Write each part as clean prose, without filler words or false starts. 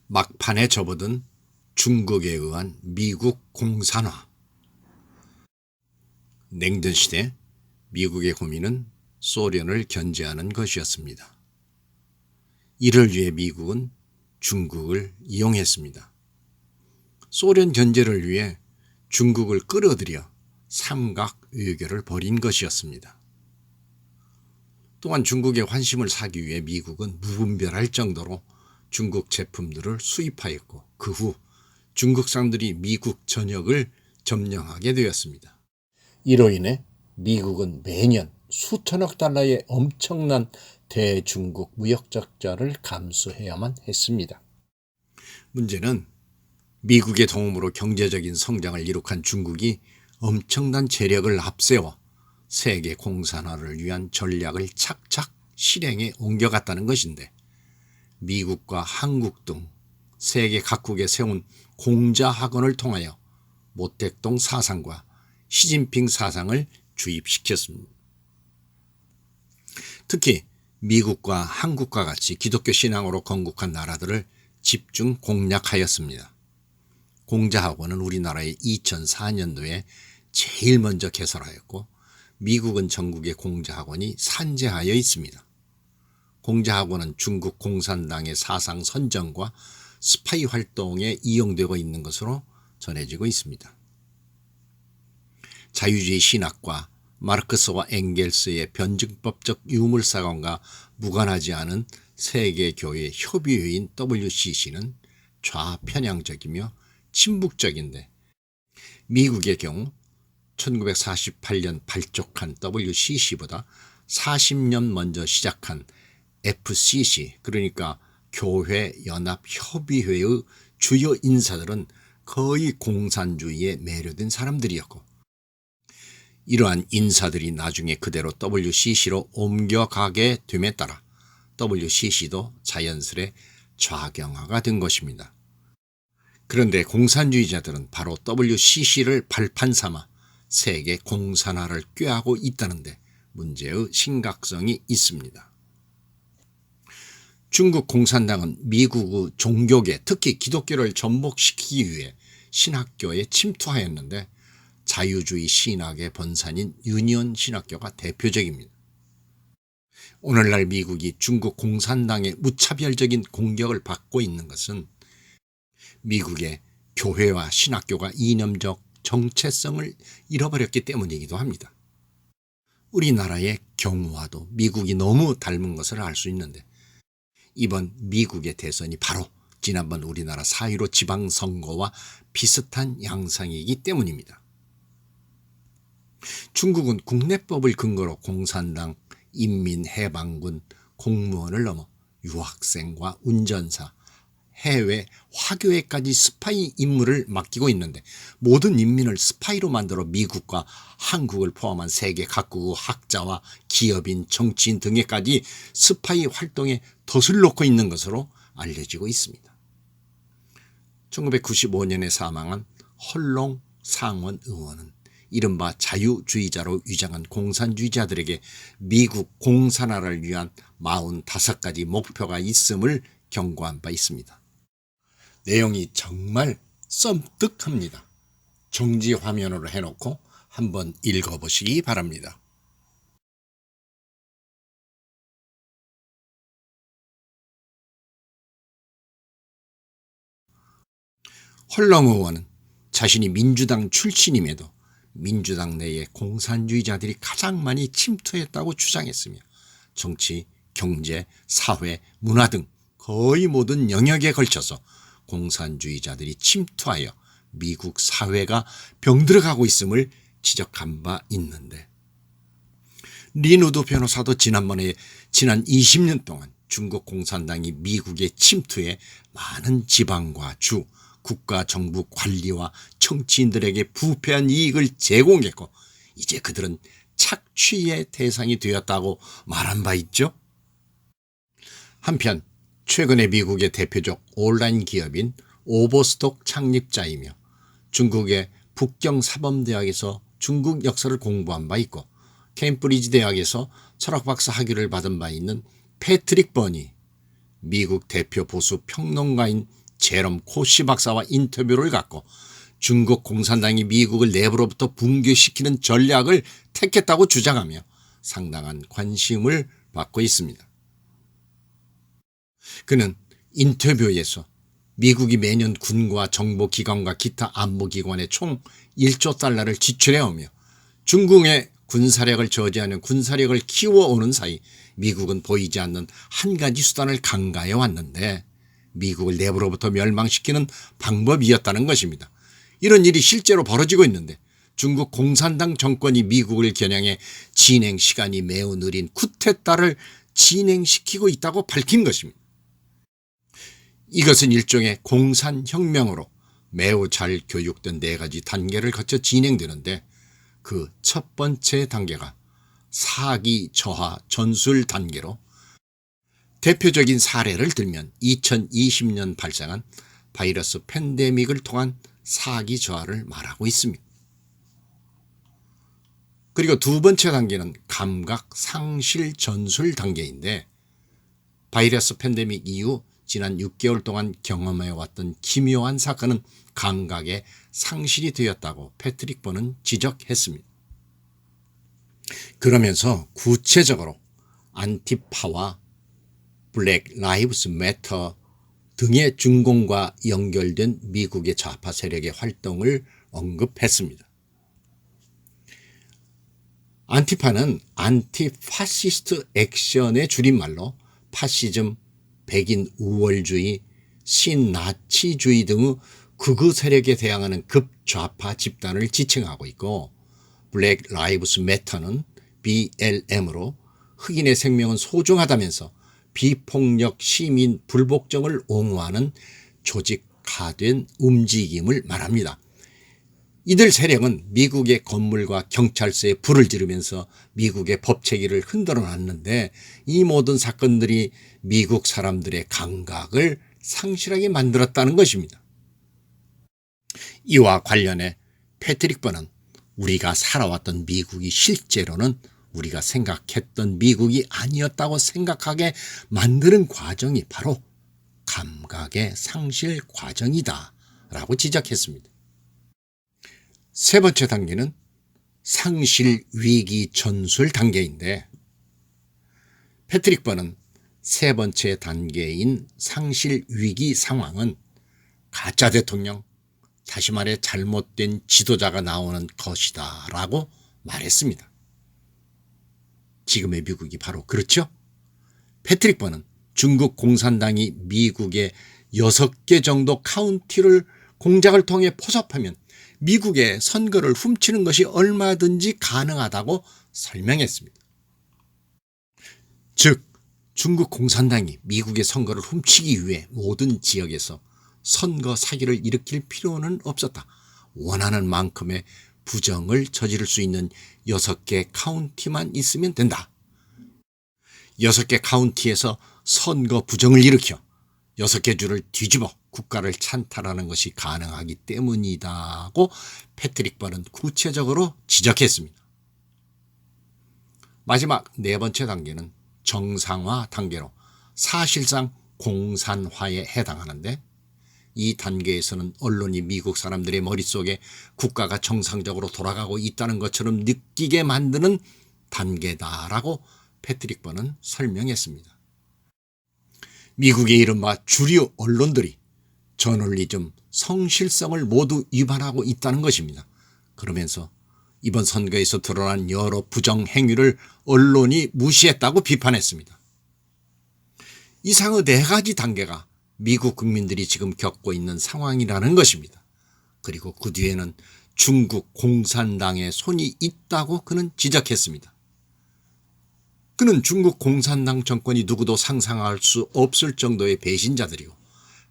막판에 접어든 중국에 의한 미국 공산화. 냉전시대 미국의 고민은 소련을 견제하는 것이었습니다. 이를 위해 미국은 중국을 이용했습니다. 소련 견제를 위해 중국을 끌어들여 삼각 외교를 벌인 것이었습니다. 또한 중국의 환심을 사기 위해 미국은 무분별할 정도로 중국 제품들을 수입하였고, 그 후 중국 사람들이 미국 전역을 점령하게 되었습니다. 이로 인해 미국은 매년 수천억 달러의 엄청난 대중국 무역 적자를 감수해야만 했습니다. 문제는 미국의 도움으로 경제적인 성장을 이룩한 중국이 엄청난 재력을 앞세워 세계 공산화를 위한 전략을 착착 실행에 옮겨갔다는 것인데, 미국과 한국 등 세계 각국에 세운 공자학원을 통하여 모택동 사상과 시진핑 사상을 주입시켰습니다. 특히 미국과 한국과 같이 기독교 신앙으로 건국한 나라들을 집중 공략하였습니다. 공자학원은 우리나라에 2004년도에 제일 먼저 개설하였고, 미국은 전국에 공자학원이 산재하여 있습니다. 공자학원은 중국 공산당의 사상 선전과 스파이 활동에 이용되고 있는 것으로 전해지고 있습니다. 자유주의 신학과 마르크스와 엥겔스의 변증법적 유물사관과 무관하지 않은 세계교회 협의회인 WCC는 좌편향적이며 친북적인데, 미국의 경우 1948년 발족한 WCC보다 40년 먼저 시작한 FCC, 그러니까 교회연합협의회의 주요 인사들은 거의 공산주의에 매료된 사람들이었고, 이러한 인사들이 나중에 그대로 WCC로 옮겨가게 됨에 따라 WCC도 자연스레 좌경화가 된 것입니다. 그런데 공산주의자들은 바로 WCC를 발판 삼아 세계 공산화를 꾀하고 있다는데 문제의 심각성이 있습니다. 중국 공산당은 미국의 종교계, 특히 기독교를 전복시키기 위해 신학교에 침투하였는데, 자유주의 신학의 본산인 유니온 신학교가 대표적입니다. 오늘날 미국이 중국 공산당의 무차별적인 공격을 받고 있는 것은 미국의 교회와 신학교가 이념적 정체성을 잃어버렸기 때문이기도 합니다. 우리나라의 경우와도 미국이 너무 닮은 것을 알 수 있는데, 이번 미국의 대선이 바로 지난번 우리나라 4.15 지방선거와 비슷한 양상이기 때문입니다. 중국은 국내법을 근거로 공산당, 인민해방군, 공무원을 넘어 유학생과 운전사, 해외 화교회까지 스파이 임무를 맡기고 있는데, 모든 인민을 스파이로 만들어 미국과 한국을 포함한 세계 각국의 학자와 기업인, 정치인 등에까지 스파이 활동에 덫을 놓고 있는 것으로 알려지고 있습니다. 1995년에 사망한 헐롱 상원 의원은 이른바 자유주의자로 위장한 공산주의자들에게 미국 공산화를 위한 45가지 목표가 있음을 경고한 바 있습니다. 내용이 정말 썸뜩합니다. 정지 화면으로 해놓고 한번 읽어보시기 바랍니다. 헐렁 의원은 자신이 민주당 출신임에도 민주당 내에 공산주의자들이 가장 많이 침투했다고 주장했으며, 정치, 경제, 사회, 문화 등 거의 모든 영역에 걸쳐서 공산주의자들이 침투하여 미국 사회가 병들어가고 있음을 지적한 바 있는데, 리누드 변호사도 지난 20년 동안 중국 공산당이 미국에 침투해 많은 지방과 주, 국가 정부 관리와 정치인들에게 부패한 이익을 제공했고, 이제 그들은 착취의 대상이 되었다고 말한 바 있죠. 한편 최근에 미국의 대표적 온라인 기업인 오버스톡 창립자이며 중국의 북경사범대학에서 중국 역사를 공부한 바 있고, 캠브리지 대학에서 철학박사 학위를 받은 바 있는 패트릭 버니, 미국 대표 보수 평론가인 제롬 코시 박사와 인터뷰를 갖고 중국 공산당이 미국을 내부로부터 붕괴시키는 전략을 택했다고 주장하며 상당한 관심을 받고 있습니다. 그는 인터뷰에서 미국이 매년 군과 정보기관과 기타 안보기관에 총 1조 달러를 지출해오며 중국의 군사력을 저지하는 군사력을 키워오는 사이 미국은 보이지 않는 한 가지 수단을 강구해 왔는데 미국을 내부로부터 멸망시키는 방법이었다는 것입니다. 이런 일이 실제로 벌어지고 있는데 중국 공산당 정권이 미국을 겨냥해 진행 시간이 매우 느린 쿠데타를 진행시키고 있다고 밝힌 것입니다. 이것은 일종의 공산혁명으로 매우 잘 교육된 4가지 단계를 거쳐 진행되는데 그 첫 번째 단계가 사기 저하 전술 단계로 대표적인 사례를 들면 2020년 발생한 바이러스 팬데믹을 통한 사기 저하를 말하고 있습니다. 그리고 두 번째 단계는 감각 상실 전술 단계인데 바이러스 팬데믹 이후 지난 6개월 동안 경험해왔던 기묘한 사건은 감각의 상실이 되었다고 패트릭 번은 지적했습니다. 그러면서 구체적으로 안티파와 블랙 라이브스 매터 등의 중공과 연결된 미국의 좌파 세력의 활동을 언급했습니다. 안티파는 안티파시스트 액션의 줄임말로 파시즘, 백인 우월주의, 신나치주의 등의 극우 세력에 대항하는 급좌파 집단을 지칭하고 있고 블랙 라이브스 매터는 BLM으로 흑인의 생명은 소중하다면서 비폭력 시민 불복종을 옹호하는 조직화된 움직임을 말합니다. 이들 세력은 미국의 건물과 경찰서에 불을 지르면서 미국의 법체계를 흔들어 놨는데 이 모든 사건들이 미국 사람들의 감각을 상실하게 만들었다는 것입니다. 이와 관련해 패트릭 번은 우리가 살아왔던 미국이 실제로는 우리가 생각했던 미국이 아니었다고 생각하게 만드는 과정이 바로 감각의 상실 과정이다 라고 지적했습니다. 세 번째 단계는 상실 위기 전술 단계인데 패트릭 번은 세 번째 단계인 상실 위기 상황은 가짜 대통령, 다시 말해 잘못된 지도자가 나오는 것이다 라고 말했습니다. 지금의 미국이 바로 그렇죠? 패트릭 번은 중국 공산당이 미국의 6개 정도 카운티를 공작을 통해 포섭하면 미국의 선거를 훔치는 것이 얼마든지 가능하다고 설명했습니다. 즉 중국 공산당이 미국의 선거를 훔치기 위해 모든 지역에서 선거 사기를 일으킬 필요는 없었다. 원하는 만큼의 부정을 저지를 수 있는 6개 카운티만 있으면 된다. 6개 카운티에서 선거 부정을 일으켜 6개 주를 뒤집어 국가를 찬탈하는 것이 가능하기 때문이다고 패트릭 번은 구체적으로 지적했습니다. 마지막 네 번째 단계는 정상화 단계로 사실상 공산화에 해당하는데 이 단계에서는 언론이 미국 사람들의 머릿속에 국가가 정상적으로 돌아가고 있다는 것처럼 느끼게 만드는 단계다라고 패트릭 번은 설명했습니다. 미국의 이른바 주류 언론들이 저널리즘 성실성을 모두 위반하고 있다는 것입니다. 그러면서 이번 선거에서 드러난 여러 부정 행위를 언론이 무시했다고 비판했습니다. 이상의 4가지 단계가 미국 국민들이 지금 겪고 있는 상황이라는 것입니다. 그리고 그 뒤에는 중국 공산당의 손이 있다고 그는 지적했습니다. 그는 중국 공산당 정권이 누구도 상상할 수 없을 정도의 배신자들이고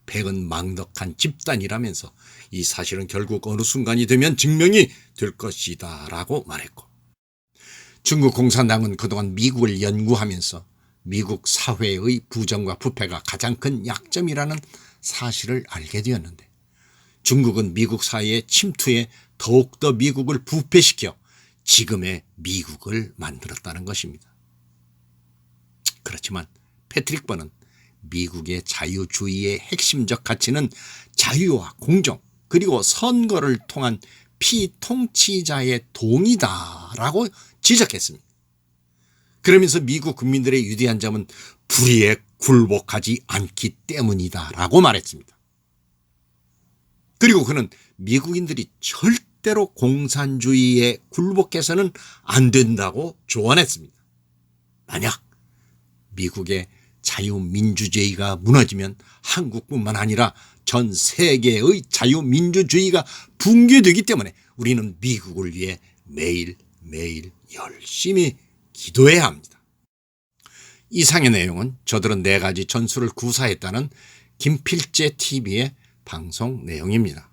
배은망덕한 집단이라면서 이 사실은 결국 어느 순간이 되면 증명이 될 것이다 라고 말했고 중국 공산당은 그동안 미국을 연구하면서 미국 사회의 부정과 부패가 가장 큰 약점이라는 사실을 알게 되었는데 중국은 미국 사회에 침투해 더욱더 미국을 부패시켜 지금의 미국을 만들었다는 것입니다. 그렇지만 패트릭 번은 미국의 자유주의의 핵심적 가치는 자유와 공정 그리고 선거를 통한 피통치자의 동의다라고 지적했습니다. 그러면서 미국 국민들의 유대한 점은 불의에 굴복하지 않기 때문이다라고 말했습니다. 그리고 그는 미국인들이 절대로 공산주의에 굴복해서는 안 된다고 조언했습니다. 만약 미국의 자유민주주의가 무너지면 한국뿐만 아니라 전 세계의 자유민주주의가 붕괴되기 때문에 우리는 미국을 위해 매일매일 열심히 기도해야 합니다. 이상의 내용은 저들은 4가지 전술을 구사했다는 김필재 TV의 방송 내용입니다.